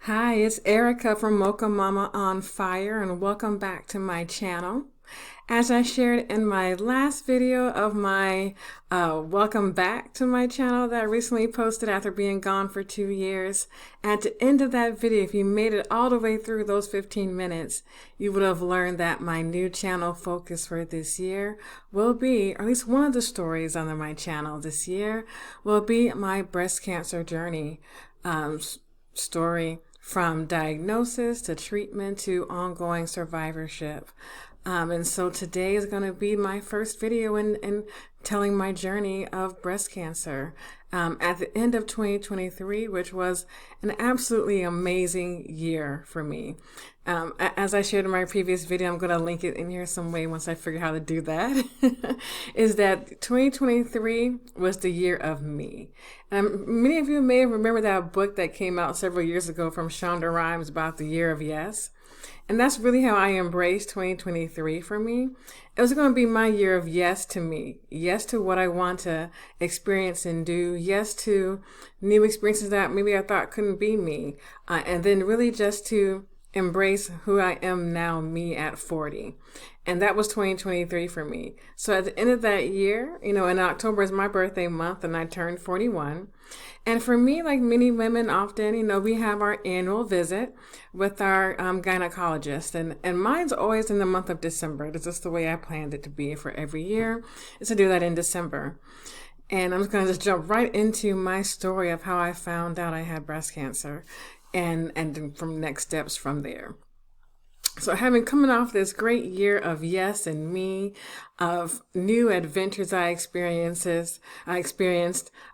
Hi, it's Erica from Mocha Mama on Fire, and welcome back to my channel. As I shared in my last video of my welcome back to my channel that I recently posted after being gone for 2 years, at the end of that video, if you made it all the way through those 15 minutes, you would have learned that my new channel focus for this year will be, or at least one of the stories on my channel this year, will be my breast cancer journey story, from diagnosis to treatment to ongoing survivorship. And so today is going to be my first video in telling my journey of breast cancer. At the end of 2023, which was an absolutely amazing year for me. As I shared in my previous video, I'm going to link it in here some way once I figure how to do that, is that 2023 was the year of me. Many of you may remember that book that came out several years ago from Shonda Rhimes about the year of yes. And that's really how I embraced 2023 for me. It was going to be my year of yes to me, yes to what I want to experience and do, yes to new experiences that maybe I thought couldn't be me, and then really just to embrace who I am now, me at 40. And that was 2023 for me. So at the end of that year, in October is my birthday month and I turned 41. And for me, like many women often, we have our annual visit with our gynecologist. And mine's always in the month of December. That's just the way I planned it to be for every year, is to do that in December. And I'm just going to jump right into my story of how I found out I had breast cancer and then from next steps from there. So having coming off this great year of yes and me, of new adventures I experienced,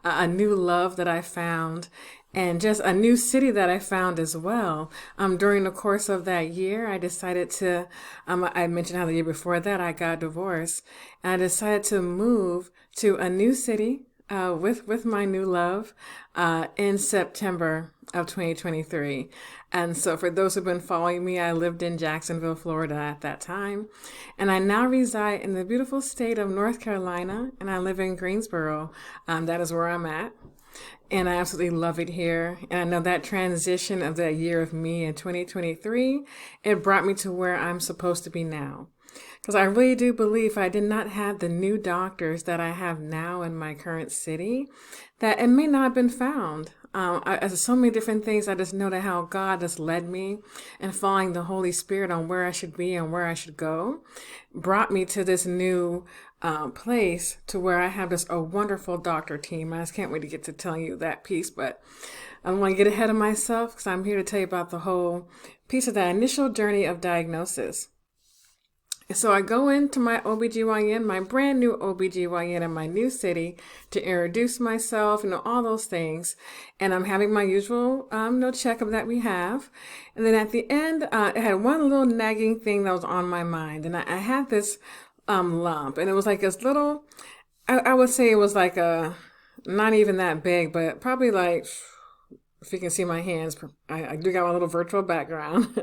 a new love that I found, and just a new city that I found as well. During the course of that year, I decided to, I mentioned how the year before that I got divorced, and I decided to move to a new city with my new love in September of 2023. And so for those who've been following me, I lived in Jacksonville, Florida at that time. And I now reside in the beautiful state of North Carolina, and I live in Greensboro. That is where I'm at. And I absolutely love it here. And I know that transition of that year of me in 2023, it brought me to where I'm supposed to be now. Because I really do believe if I did not have the new doctors that I have now in my current city, that it may not have been found. As so many different things, I just know that how God has led me and following the Holy Spirit on where I should be and where I should go, brought me to this new place to where I have a wonderful doctor team. I just can't wait to get to telling you that piece, but I don't want to get ahead of myself because I'm here to tell you about the whole piece of that initial journey of diagnosis. So I go into my OBGYN, my brand new OBGYN in my new city to introduce myself, all those things. And I'm having my usual checkup that we have. And then at the end, it had one little nagging thing that was on my mind. And I had this lump, and it was like this little, I would say it was like not even that big, but probably like, if you can see my hands, I do got my little virtual background.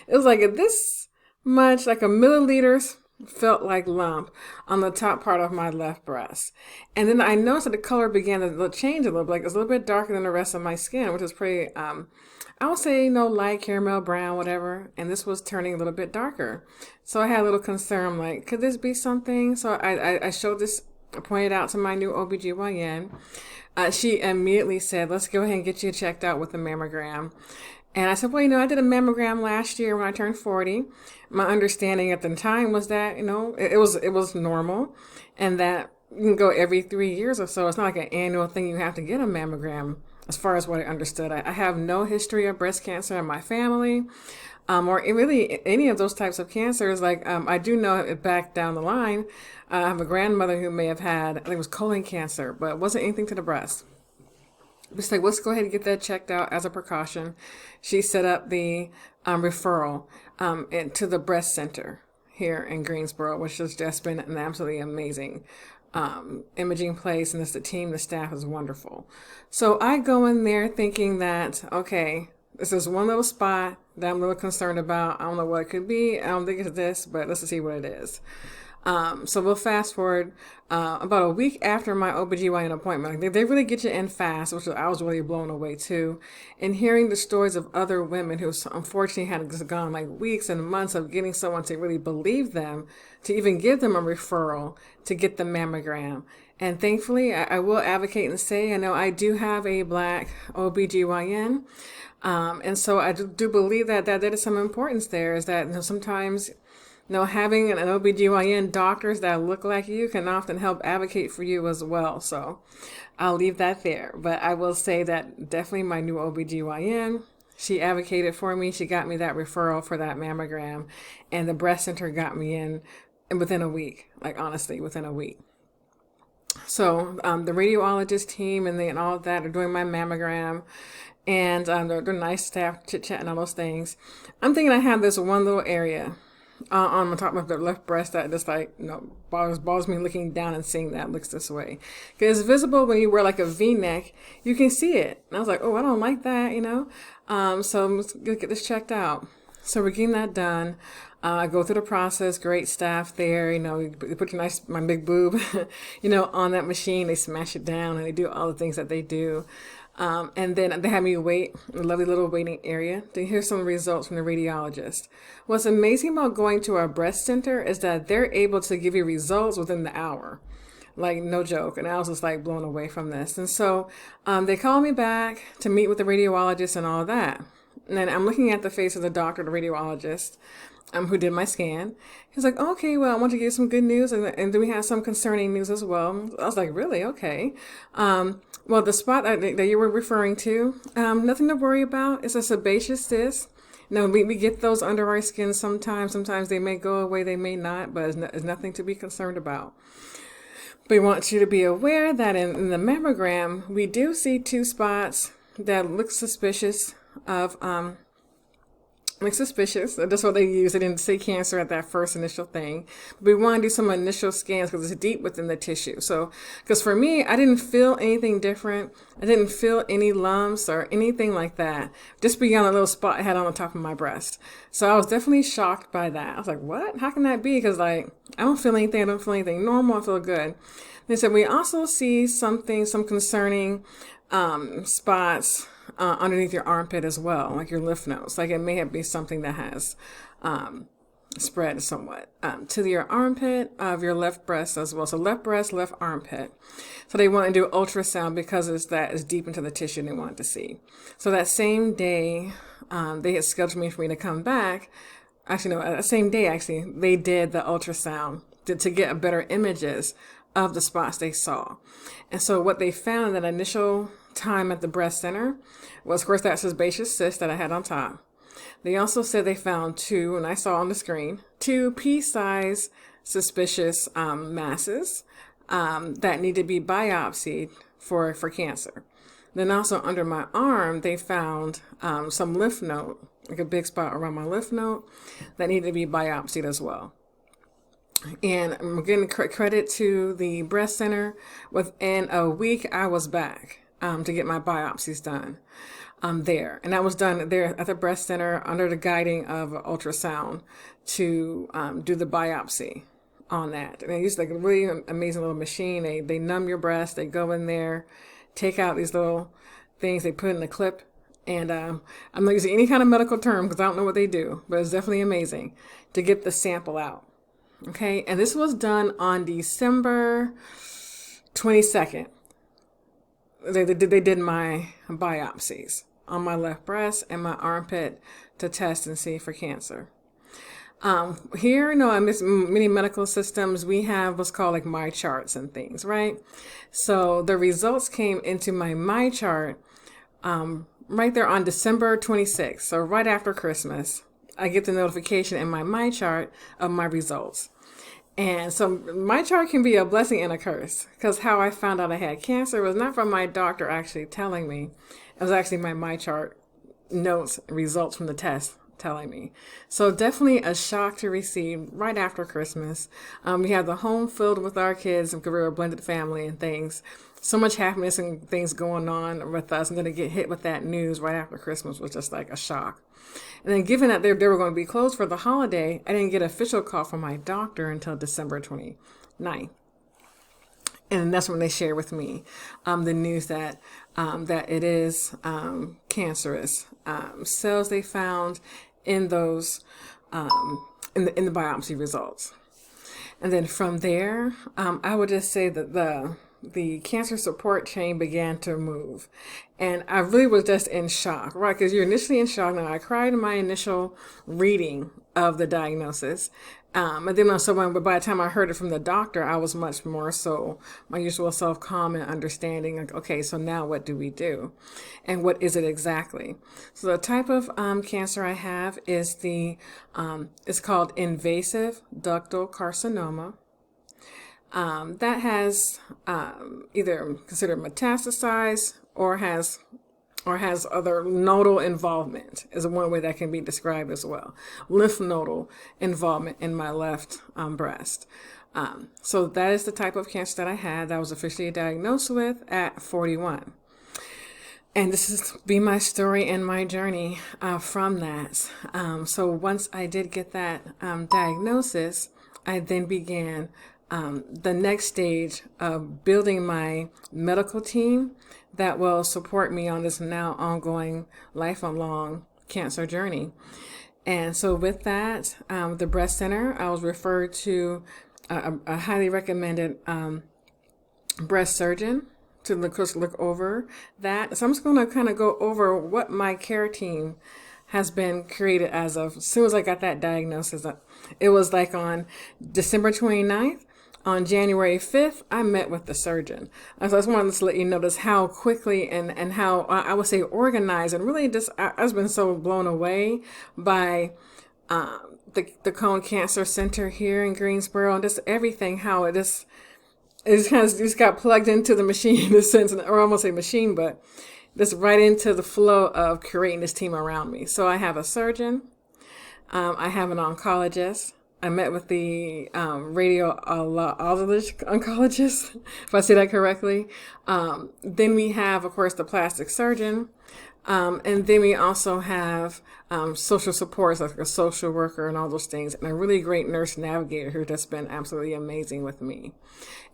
It was like this much, like a milliliter felt like lump on the top part of my left breast. And then I noticed that the color began to change a little bit, like it's a little bit darker than the rest of my skin, which is pretty, I would say, light caramel brown, whatever. And this was turning a little bit darker. So I had a little concern, like, could this be something? So I showed this, pointed out to my new OBGYN. She immediately said, let's go ahead and get you checked out with a mammogram. And I said, well, I did a mammogram last year when I turned 40. My understanding at the time was that, it was normal, and that you can go every 3 years or so. It's not like an annual thing you have to get a mammogram, as far as what I understood. I have no history of breast cancer in my family, or really any of those types of cancers. Like, I do know back down the line, I have a grandmother who may have had, I think it was colon cancer, but it wasn't anything to the breast. Just like, let's go ahead and get that checked out as a precaution. She set up the referral to the breast center here in Greensboro, which has just been an absolutely amazing imaging place. And the team, the staff is wonderful. So I go in there thinking that, okay, this is one little spot that I'm a little concerned about. I don't know what it could be. I don't think it's this, but let's see what it is. So we'll fast forward about a week after my OBGYN appointment. They really get you in fast, which I was really blown away too. And hearing the stories of other women who unfortunately had just gone like weeks and months of getting someone to really believe them, to even give them a referral to get the mammogram. And thankfully, I will advocate and say, I know I do have a Black OBGYN. And so I do believe that there is some importance there, is that sometimes having an OBGYN doctors that look like you can often help advocate for you as well. So I'll leave that there. But I will say that definitely my new OBGYN, she advocated for me. She got me that referral for that mammogram, and the breast center got me in within a week, like honestly, within a week. So the radiologist team and all of that are doing my mammogram, and they're nice staff, chit-chat and all those things. I'm thinking I have this one little area on the top of the left breast that just bothers me looking down and seeing that looks this way. Because it's visible when you wear like a V-neck, you can see it. And I was like, oh, I don't like that, So let's get this checked out. So we're getting that done. I go through the process, great staff there, they put my big boob, on that machine, they smash it down and they do all the things that they do. And then they have me wait in a lovely little waiting area to hear some results from the radiologist. What's amazing about going to our breast center is that they're able to give you results within the hour. Like, no joke. And I was just like blown away from this. And so they called me back to meet with the radiologist and all that. And then I'm looking at the face of the doctor, the radiologist, who did my scan. He's like, okay, well, I want to give you some good news. And then we have some concerning news as well. I was like, really? Okay. Well, the spot that you were referring to, nothing to worry about. It's a sebaceous cyst. We get those under our skin sometimes. Sometimes they may go away, they may not, but it's nothing to be concerned about. But we want you to be aware that in the mammogram, we do see 2 spots that look suspicious of suspicious. That's what they use. They didn't say cancer at that first initial thing. But we want to do some initial scans because it's deep within the tissue. So, because for me, I didn't feel anything different. I didn't feel any lumps or anything like that. Just beyond a little spot I had on the top of my breast. So I was definitely shocked by that. I was like, what? How can that be? Because I don't feel anything. I don't feel anything normal. I feel good. They said we also see some concerning spots underneath your armpit as well, like your lymph nodes. Like it may be something that has spread somewhat to your armpit of your left breast as well. So left breast, left armpit. So they want to do ultrasound because that is deep into the tissue and they want to see. So that same day, they had scheduled me for me to come back. Actually, no, that same day, they did the ultrasound to get better images of the spots they saw. And so what they found in that initial time at the breast center was, of course, that sebaceous cyst that I had on top. They also said they found 2, and I saw on the screen, 2 pea-sized suspicious masses that need to be biopsied for cancer. Then also under my arm, they found some lymph node, like a big spot around my lymph node that needed to be biopsied as well. And I'm giving credit to the breast center. Within a week, I was back to get my biopsies done there. And that was done there at the breast center under the guiding of ultrasound to do the biopsy on that. And they use like a really amazing little machine. They numb your breast. They go in there, take out these little things. They put in a clip. And I'm not using any kind of medical term because I don't know what they do. But it's definitely amazing to get the sample out. Okay, and this was done on December 22nd. They did my biopsies on my left breast and my armpit to test and see for cancer. Here, in many medical systems, we have what's called like my charts and things, right? So the results came into my chart right there on December 26th. So right after Christmas. I get the notification in my chart of my results. And so my chart can be a blessing and a curse because how I found out I had cancer was not from my doctor actually telling me. It was actually my chart notes, results from the test telling me. So definitely a shock to receive right after Christmas. We had the home filled with our kids because we were a blended family and things. so much happiness and things going on with us, and then to get hit with that news right after Christmas was just like a shock. And then given that they were going to be closed for the holiday, I didn't get an official call from my doctor until December 29th. And that's when they shared with me the news that that it is cancerous cells they found in those in the biopsy results. And then from there, I would just say that the cancer support chain began to move. And I really was just in shock, right? Because you're initially in shock. Now, I cried in my initial reading of the diagnosis. And then but by the time I heard it from the doctor, I was much more so my usual self calm and understanding. Like, okay, so now what do we do? And what is it exactly? So the type of cancer I have is it's called invasive ductal carcinoma. That has either considered metastasized or has other nodal involvement, is one way that can be described as well. Lymph nodal involvement in my left breast. So that is the type of cancer that I had that I was officially diagnosed with at 41. And this has been my story and my journey from that. So once I did get that diagnosis, I then began the next stage of building my medical team that will support me on this now ongoing lifelong cancer journey. And so with that, the breast center, I was referred to a highly recommended breast surgeon to look over that. So I'm just going to kind of go over what my care team has been created as soon as I got that diagnosis. It was like on December 29th. On January 5th, I met with the surgeon. So I just wanted to let you notice how quickly and how I would say organized, and really just I've been so blown away by the Cone Cancer Center here in Greensboro, and just everything, how it just got plugged into the machine in a sense, or almost a machine, but just right into the flow of creating this team around me. So I have a surgeon, I have an oncologist. I met with the radiologist oncologist, if I say that correctly. Then we have, of course, the plastic surgeon. And then we also have social supports, like a social worker and all those things, and a really great nurse navigator who has been absolutely amazing with me.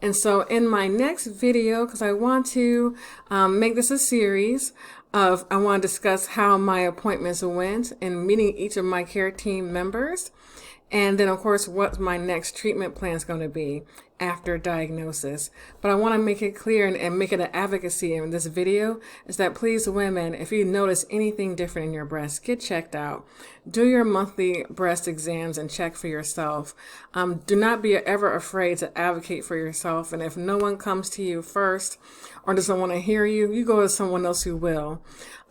And so in my next video, because I want to make this a series I want to discuss how my appointments went and meeting each of my care team members. And then, of course, what my next treatment plan is going to be after diagnosis. But I want to make it clear and make it an advocacy in this video is that please, women, if you notice anything different in your breast, get checked out. Do your monthly breast exams and check for yourself. Do not be ever afraid to advocate for yourself. And if no one comes to you first or doesn't want to hear you, you go to someone else who will.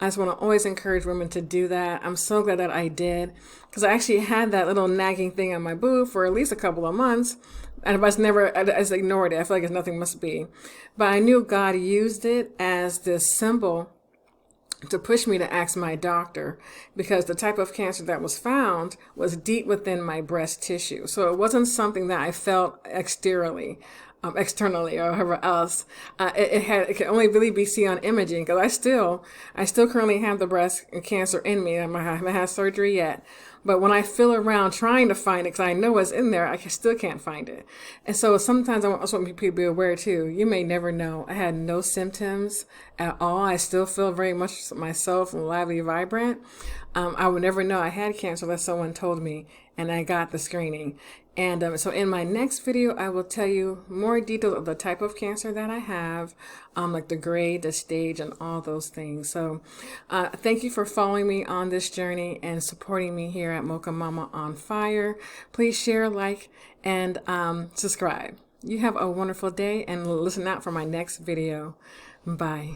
I just want to always encourage women to do that. I'm so glad that I did, because I actually had that little nagging thing on my boob for at least a couple of months. And I just ignored it. I feel like it's nothing must be. But I knew God used it as this symbol to push me to ask my doctor, because the type of cancer that was found was deep within my breast tissue. So it wasn't something that I felt externally or however else. It can only really be seen on imaging, because I still currently have the breast cancer in me. I haven't had surgery yet. But when I feel around trying to find it, because I know it's in there, I still can't find it. And so sometimes I also want people to be aware too. You may never know. I had no symptoms at all. I still feel very much myself, lively, vibrant. I would never know I had cancer unless someone told me and I got the screening. And so in my next video, I will tell you more details of the type of cancer that I have, like the grade, the stage, and all those things. So thank you for following me on this journey and supporting me here at Mocha Mama on Fire. Please share, like, and subscribe. You have a wonderful day, and listen out for my next video. Bye.